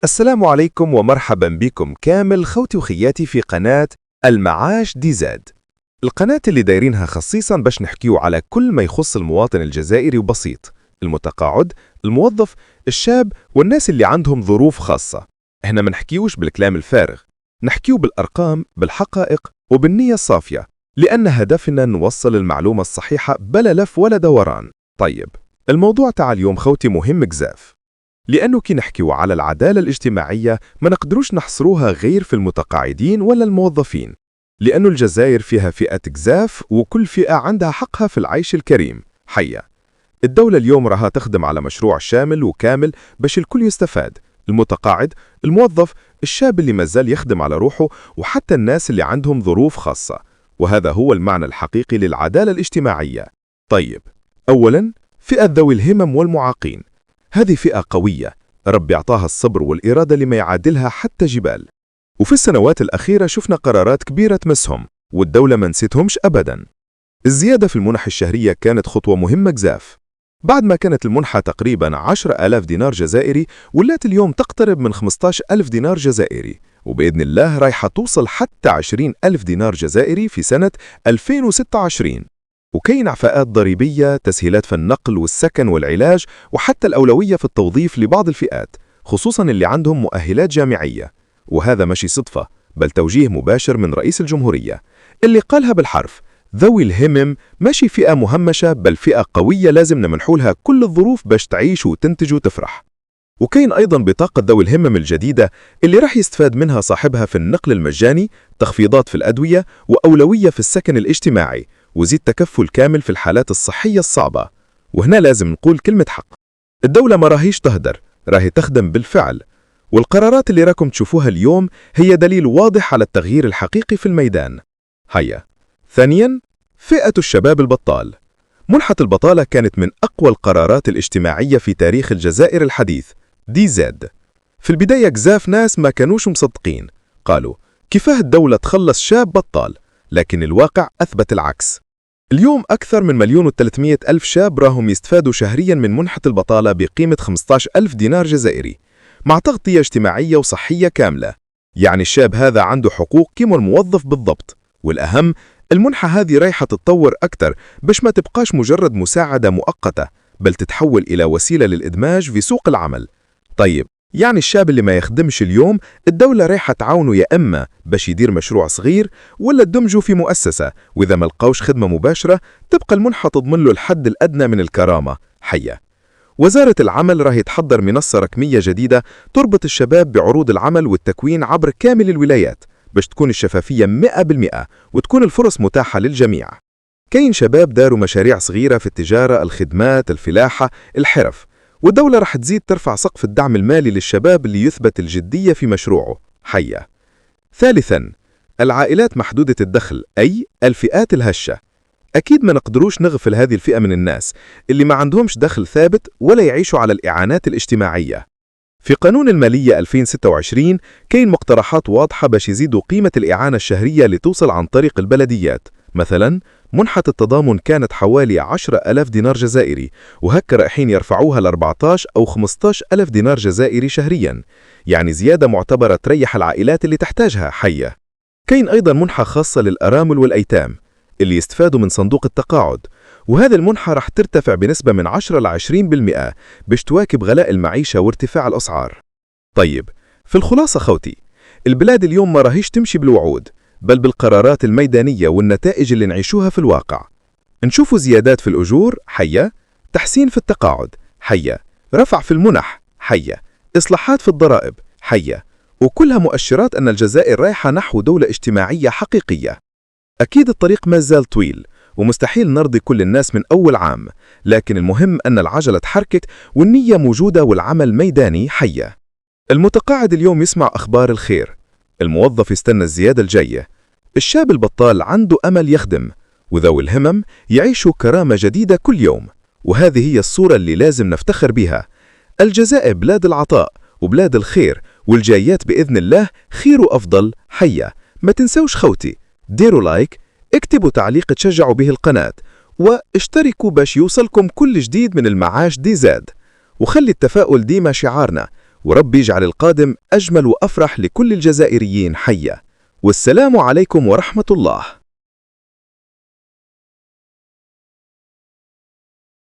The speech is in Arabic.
السلام عليكم ومرحبا بكم كامل خوتي وخياتي في قناة المعاش دي زاد. القناة اللي دايرينها خصيصا باش نحكيو على كل ما يخص المواطن الجزائري وبسيط، المتقاعد، الموظف، الشاب والناس اللي عندهم ظروف خاصة. احنا ما نحكيوش بالكلام الفارغ، نحكيو بالأرقام، بالحقائق وبالنية الصافية، لأن هدفنا نوصل المعلومة الصحيحة بلا لف ولا دوران. طيب، الموضوع تاع اليوم خوتي مهم جزاف، لأنه كي نحكيو على العدالة الاجتماعية ما نقدروش نحصروها غير في المتقاعدين ولا الموظفين، لأنه الجزائر فيها فئة جزاف وكل فئة عندها حقها في العيش الكريم. حية الدولة اليوم راها تخدم على مشروع شامل وكامل باش الكل يستفاد، المتقاعد، الموظف، الشاب اللي مازال يخدم على روحه، وحتى الناس اللي عندهم ظروف خاصة. وهذا هو المعنى الحقيقي للعدالة الاجتماعية. طيب، أولاً فئة ذوي الهمم والمعاقين، هذه فئة قوية ربي أعطاها الصبر والإرادة لما يعادلها حتى جبال، وفي السنوات الأخيرة شفنا قرارات كبيرة تمسهم والدولة ما نسيتهمش أبدا. الزيادة في المنح الشهرية كانت خطوة مهمة جزاف، بعد ما كانت المنحة تقريبا 10,000 دينار جزائري ولات اليوم تقترب من 15,000 دينار جزائري، وبإذن الله رايحة توصل حتى 20,000 دينار جزائري في سنة 2026. وكاين عفاءات ضريبية، تسهيلات في النقل والسكن والعلاج، وحتى الأولوية في التوظيف لبعض الفئات، خصوصا اللي عندهم مؤهلات جامعية. وهذا ماشي صدفة، بل توجيه مباشر من رئيس الجمهورية اللي قالها بالحرف: ذوي الهمم ماشي فئة مهمشة، بل فئة قوية لازم نمنحولها كل الظروف باش تعيش وتنتج وتفرح. وكاين أيضا بطاقة ذوي الهمم الجديدة اللي راح يستفاد منها صاحبها في النقل المجاني، تخفيضات في الأدوية، وأولوية في السكن الاجتماعي، وزيد تكفل كامل في الحالات الصحية الصعبة. وهنا لازم نقول كلمة حق، الدولة ما راهيش تهدر، راهي تخدم بالفعل، والقرارات اللي راكم تشوفوها اليوم هي دليل واضح على التغيير الحقيقي في الميدان. هيا. ثانياً، فئة الشباب البطال. منحة البطالة كانت من أقوى القرارات الاجتماعية في تاريخ الجزائر الحديث، دي زاد. في البداية جزاف ناس ما كانوش مصدقين، قالوا كيفاه الدولة تخلص شاب بطال، لكن الواقع أثبت العكس. اليوم أكثر من 1,300,000 شاب راهم يستفادوا شهرياً من منحة البطالة بقيمة 15,000 دينار جزائري، مع تغطية اجتماعية وصحية كاملة. يعني الشاب هذا عنده حقوق كما الموظف بالضبط، والأهم المنحة هذه رايحة تتطور أكثر باش ما تبقاش مجرد مساعدة مؤقتة، بل تتحول إلى وسيلة للإدماج في سوق العمل. طيب، يعني الشاب اللي ما يخدمش اليوم الدولة رايحة تعاونه يا إما باش يدير مشروع صغير ولا تدمجه في مؤسسة، وإذا ما لقاوش خدمة مباشرة تبقى المنحة تضمن له الحد الأدنى من الكرامة. حية وزارة العمل راهي تحضر منصة رقمية جديدة تربط الشباب بعروض العمل والتكوين عبر كامل الولايات باش تكون الشفافية 100% وتكون الفرص متاحة للجميع. كاين شباب داروا مشاريع صغيرة في التجارة، الخدمات، الفلاحة، الحرف، والدولة رح تزيد ترفع سقف الدعم المالي للشباب اللي يثبت الجدية في مشروعه. حية. ثالثاً، العائلات محدودة الدخل، أي الفئات الهشة. أكيد ما نقدروش نغفل هذه الفئة من الناس اللي ما عندهمش دخل ثابت ولا يعيشوا على الإعانات الاجتماعية. في قانون المالية 2026 كاين مقترحات واضحة باش يزيدوا قيمة الإعانة الشهرية لتوصل عن طريق البلديات. مثلا منحة التضامن كانت حوالي 10,000 دينار جزائري، وهكا رايحين يرفعوها ل 14 أو 15,000 دينار جزائري شهريا، يعني زيادة معتبرة تريح العائلات اللي تحتاجها. حية. كاين أيضا منحة خاصة للأرامل والأيتام اللي يستفادوا من صندوق التقاعد، وهذه المنحة راح ترتفع بنسبة من 10 ل 20% باش تواكب غلاء المعيشة وارتفاع الأسعار. طيب، في الخلاصة خوتي، البلاد اليوم ما راهيش تمشي بالوعود، بل بالقرارات الميدانية والنتائج اللي نعيشوها في الواقع. نشوفوا زيادات في الأجور. حية. تحسين في التقاعد. حية. رفع في المنح. حية. إصلاحات في الضرائب. حية. وكلها مؤشرات أن الجزائر رايحة نحو دولة اجتماعية حقيقية. أكيد الطريق ما زال طويل ومستحيل نرضي كل الناس من أول عام، لكن المهم أن العجلة تحركت والنية موجودة والعمل ميداني. حية. المتقاعد اليوم يسمع أخبار الخير، الموظف يستنى الزيادة الجاية، الشاب البطال عنده أمل يخدم، وذوي الهمم يعيشوا كرامة جديدة كل يوم. وهذه هي الصورة اللي لازم نفتخر بها. الجزائر بلاد العطاء وبلاد الخير، والجايات بإذن الله خير وأفضل. حية. ما تنسوش خوتي، ديروا لايك، اكتبوا تعليق تشجعوا به القناة، واشتركوا باش يوصلكم كل جديد من المعاش دي زاد. وخلي التفاؤل ديما شعارنا، وربي يجعل القادم أجمل وأفرح لكل الجزائريين حيا. والسلام عليكم ورحمة الله.